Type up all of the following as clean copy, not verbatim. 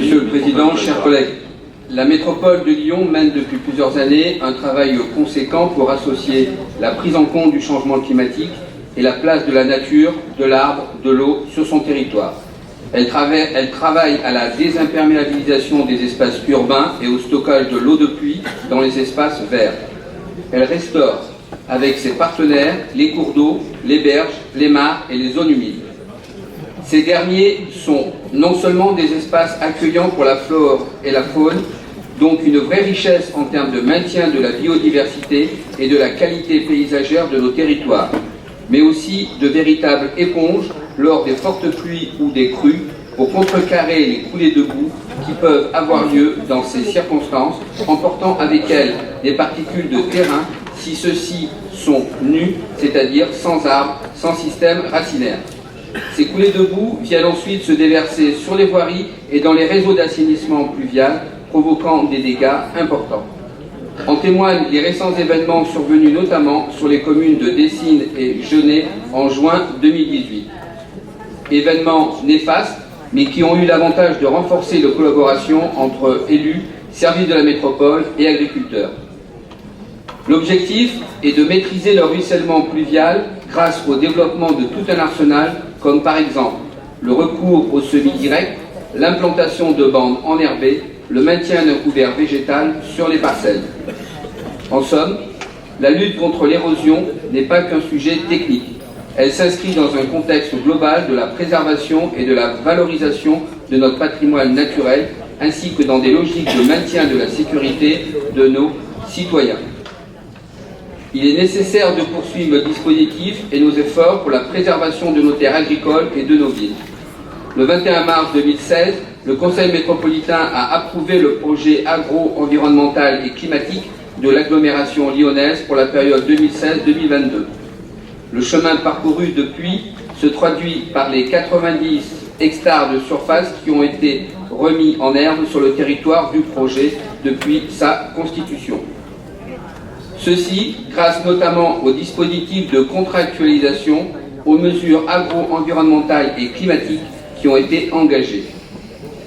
Monsieur le Président, chers collègues, la métropole de Lyon mène depuis plusieurs années un travail conséquent pour associer la prise en compte du changement climatique et la place de la nature, de l'arbre, de l'eau sur son territoire. Elle travaille à la désimperméabilisation des espaces urbains et au stockage de l'eau de pluie dans les espaces verts. Elle restaure, avec ses partenaires, les cours d'eau, les berges, les mares et les zones humides. Ces derniers sont non seulement des espaces accueillants pour la flore et la faune, donc une vraie richesse en termes de maintien de la biodiversité et de la qualité paysagère de nos territoires, mais aussi de véritables éponges lors des fortes pluies ou des crues pour contrecarrer les coulées de boue qui peuvent avoir lieu dans ces circonstances, emportant avec elles des particules de terrain si ceux-ci sont nus, c'est-à-dire sans arbres, sans système racinaire. Ces coulées de boue viennent ensuite se déverser sur les voiries et dans les réseaux d'assainissement pluvial, provoquant des dégâts importants. En témoignent les récents événements survenus notamment sur les communes de Dessines et Genêt en juin 2018. Événements néfastes, mais qui ont eu l'avantage de renforcer la collaboration entre élus, services de la métropole et agriculteurs. L'objectif est de maîtriser le ruissellement pluvial grâce au développement de tout un arsenal, comme par exemple le recours au semis direct, l'implantation de bandes enherbées, le maintien d'un couvert végétal sur les parcelles. En somme, la lutte contre l'érosion n'est pas qu'un sujet technique. Elle s'inscrit dans un contexte global de la préservation et de la valorisation de notre patrimoine naturel, ainsi que dans des logiques de maintien de la sécurité de nos citoyens. Il est nécessaire de poursuivre le dispositif et nos efforts pour la préservation de nos terres agricoles et de nos villes. Le 21 mars 2016, le Conseil métropolitain a approuvé le projet agro-environnemental et climatique de l'agglomération lyonnaise pour la période 2016-2022. Le chemin parcouru depuis se traduit par les 90 hectares de surface qui ont été remis en herbe sur le territoire du projet depuis sa constitution. Ceci grâce notamment au dispositif de contractualisation, aux mesures agro-environnementales et climatiques qui ont été engagées.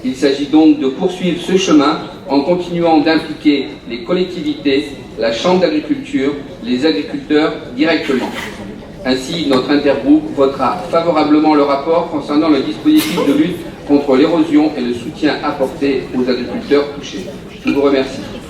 Il s'agit donc de poursuivre ce chemin en continuant d'impliquer les collectivités, la Chambre d'agriculture, les agriculteurs directement. Ainsi, notre intergroupe votera favorablement le rapport concernant le dispositif de lutte contre l'érosion et le soutien apporté aux agriculteurs touchés. Je vous remercie.